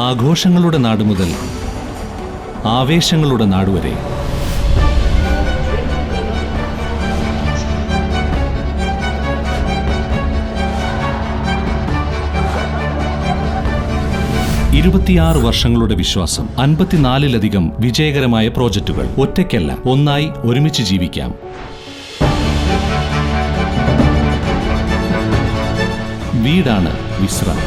ആഘോഷങ്ങളുടെ നാട് മുതൽ ആവേശങ്ങളുടെ നാടുവരെ ഇരുപത്തിയാറ് വർഷങ്ങളുടെ വിശ്വാസം, 54-ലധികം വിജയകരമായ പ്രോജക്റ്റുകൾ. ഒറ്റയ്ക്കല്ല, ഒന്നായി ഒരുമിച്ച് ജീവിക്കാം. വീടാണ് വിശ്രം.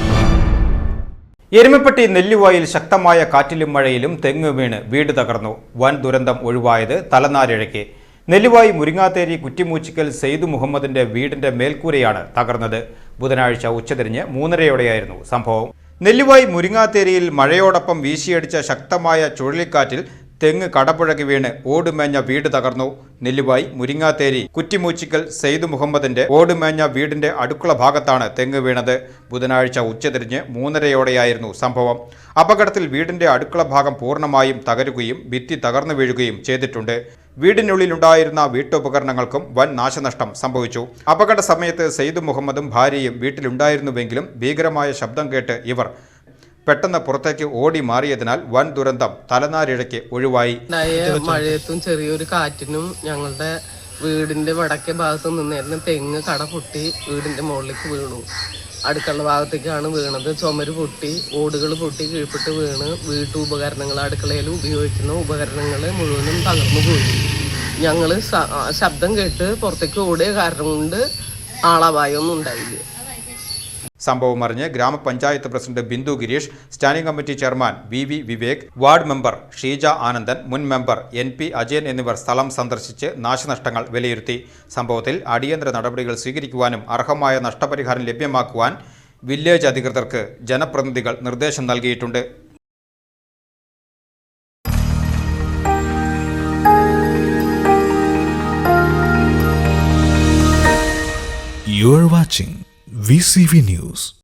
എരുമപ്പെട്ടി നെല്ലിവായിൽ ശക്തമായ കാറ്റിലും മഴയിലും തെങ്ങ് വീണ് വീട് തകർന്നു. വൻ ദുരന്തം ഒഴിവായത് തലനാരിഴയ്ക്ക്. നെല്ലിവായി മുരിങ്ങാത്തേരി കുറ്റിമൂച്ചിക്കൽ സെയ്ദ് മുഹമ്മദിന്റെ വീടിന്റെ മേൽക്കൂരയാണ് തകർന്നത്. ബുധനാഴ്ച ഉച്ചതിരിഞ്ഞ് 3:30യോടെയായിരുന്നു സംഭവം. നെല്ലിവായി മുരിങ്ങാത്തേരിയിൽ മഴയോടൊപ്പം വീശിയടിച്ച ശക്തമായ ചുഴലിക്കാറ്റിൽ തെങ്ങ് കടപുഴകി വീണ് ഓടുമേഞ്ഞ വീട് തകർന്നു. നെല്ലിവായി മുരിങ്ങാത്തേരി കുറ്റിമൂച്ചിക്കൽ സെയ്ദ് മുഹമ്മദിന്റെ ഓടുമേഞ്ഞ വീടിന്റെ അടുക്കള ഭാഗത്താണ് തെങ്ങ് വീണത്. ബുധനാഴ്ച ഉച്ചതിരിഞ്ഞ് 3:30യോടെയായിരുന്നു സംഭവം. അപകടത്തിൽ വീടിന്റെ അടുക്കള ഭാഗം പൂർണ്ണമായും തകരുകയും ഭിത്തി തകർന്നു വീഴുകയും ചെയ്തിട്ടുണ്ട്. വീടിനുള്ളിലുണ്ടായിരുന്ന വീട്ടുപകരണങ്ങൾക്കും വൻ നാശനഷ്ടം സംഭവിച്ചു. അപകട സമയത്ത് സെയ്ദ് മുഹമ്മദും ഭാര്യയും വീട്ടിലുണ്ടായിരുന്നുവെങ്കിലും ഭീകരമായ ശബ്ദം കേട്ട് ഇവർ പെട്ടെന്ന് പുറത്തേക്ക് ഓടി മാറിയതിനാൽ വൻ ദുരന്തം തലനാരിഴയ്ക്ക് ഒഴിവായി. മഴയത്തും ചെറിയൊരു കാറ്റിനും ഞങ്ങളുടെ വീടിന്റെ വടക്കേ ഭാഗത്ത് നിന്നായിരുന്നു തെങ്ങ് കട പൊട്ടി വീടിന്റെ മുകളിലേക്ക് വീണു. അടുക്കള ഭാഗത്തേക്കാണ് വീണത്. ചുമര് പൊട്ടി, ഓടുകൾ പൊട്ടി കീഴ്പ്പെട്ട് വീണ് വീട്ടുപകരണങ്ങൾ, അടുക്കളയിൽ ഉപയോഗിക്കുന്ന ഉപകരണങ്ങൾ മുഴുവനും തകർന്നു പോയി. ഞങ്ങൾ ശബ്ദം കേട്ട് പുറത്തേക്ക് ഓടിയ കാരണം കൊണ്ട് ആളപായമൊന്നും ഉണ്ടായില്ല. സംഭവം അറിഞ്ഞ് ഗ്രാമപഞ്ചായത്ത് president Bindu Girish, standing committee chairman V Vivek, ward member Sheeja Anandan, മുൻ മെമ്പർ NP അജയൻ എന്നിവർ സ്ഥലം സന്ദർശിച്ച് നാശനഷ്ടങ്ങൾ വിലയിരുത്തി. സംഭവത്തിൽ അടിയന്തര നടപടികൾ സ്വീകരിക്കുവാനും അർഹമായ നഷ്ടപരിഹാരം ലഭ്യമാക്കുവാൻ വില്ലേജ് അധികൃതർക്ക് ജനപ്രതിനിധികൾ നിർദ്ദേശം നൽകിയിട്ടുണ്ട്. You are watching VCV News.